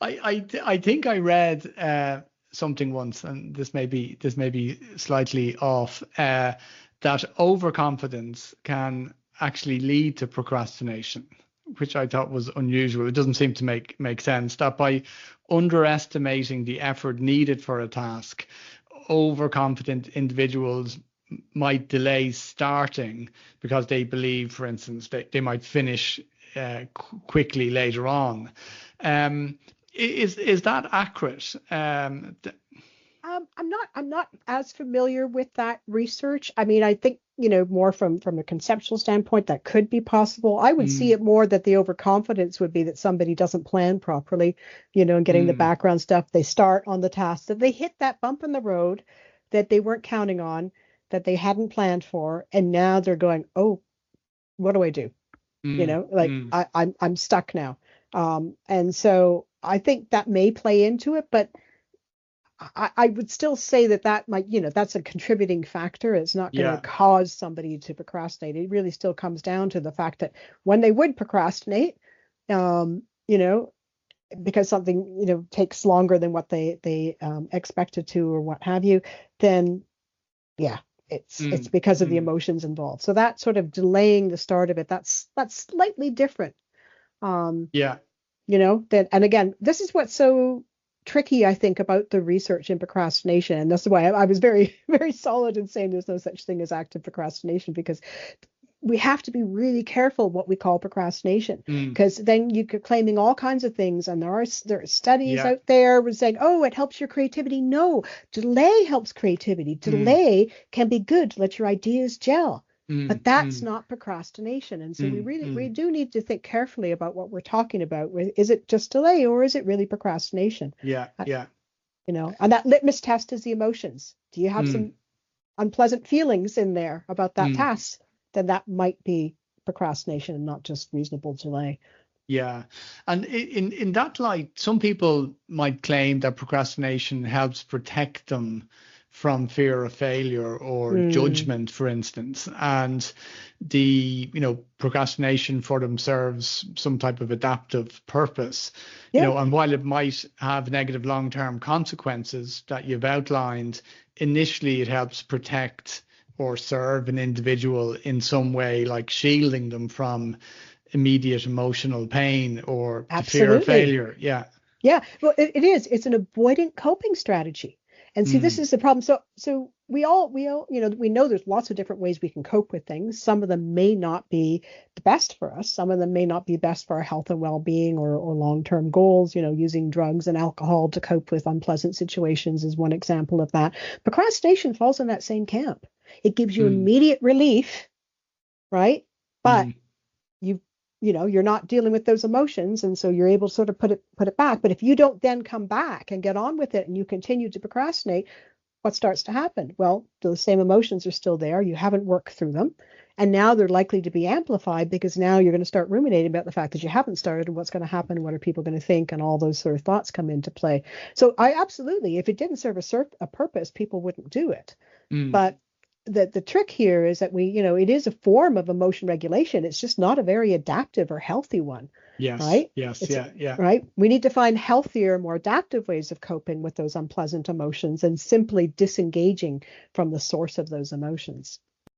I think I read something once, and this may be slightly off, that overconfidence can actually lead to procrastination, which I thought was unusual. It doesn't seem to make sense that by underestimating the effort needed for a task, overconfident individuals might delay starting because they believe, for instance, they might finish quickly later on. Um, is that accurate? I'm not as familiar with that research. I mean, I think, more from a conceptual standpoint, that could be possible. I would see mm, it more that the overconfidence would be that somebody doesn't plan properly, and getting the mm, background stuff. They start on the task that they hit that bump in the road that they weren't counting on, that they hadn't planned for, and now they're going, oh, what do I do? Like mm. I'm stuck now. And so I think that may play into it, but I would still say that might, that's a contributing factor. It's not going to Yeah. cause somebody to procrastinate. It really still comes down to the fact that when they would procrastinate, um, you know, because something, takes longer than what they expected to or what have you, then yeah, it's Mm, because of the mm. emotions involved. So that sort of delaying the start of it, that's slightly different. Um, Yeah. that, and again, this is what's so tricky, I think, about the research in procrastination. And that's why I was very, very solid in saying there's no such thing as active procrastination, because we have to be really careful what we call procrastination, Mm, because then you could claiming all kinds of things, and there are studies yeah. out there with saying, oh, it helps your creativity. No, delay helps creativity. Mm, Delay can be good to let your ideas gel, but mm, that's mm, not procrastination. And so mm, we mm. do need to think carefully about what we're talking about. Is it just delay, or is it really procrastination? Yeah. Uh, Yeah. and that litmus test is the emotions. Do you have Mm, some unpleasant feelings in there about that mm. task? Then that might be procrastination and not just reasonable delay. Yeah. And in that light, some people might claim that procrastination helps protect them from fear of failure or Mm. judgment, for instance. And procrastination for them serves some type of adaptive purpose. Yeah, And while it might have negative long-term consequences that you've outlined, initially it helps protect or serve an individual in some way, like shielding them from immediate emotional pain or the fear of absolutely. failure. Yeah. Yeah, well, it is. It's an avoidant coping strategy. And see, this Mm, is the problem. So we all, we know there's lots of different ways we can cope with things. Some of them may not be the best for us. Some of them may not be best for our health and well-being or long-term goals. Using drugs and alcohol to cope with unpleasant situations is one example of that. Procrastination falls in that same camp. It gives you mm, immediate relief, right? But mm, you you're not dealing with those emotions, and so you're able to sort of put it back. But if you don't then come back and get on with it and you continue to procrastinate, what starts to happen? Well, those same emotions are still there. You haven't worked through them, and now they're likely to be amplified because now you're going to start ruminating about the fact that you haven't started and what's going to happen, what are people going to think, and all those sort of thoughts come into play. So I absolutely, if it didn't serve a purpose, people wouldn't do it. mm. But the trick here is that it is a form of emotion regulation. It's just not a very adaptive or healthy one, Yes. right? Yes. It's Yeah. Yeah. right. We need to find healthier, more adaptive ways of coping with those unpleasant emotions and simply disengaging from the source of those emotions.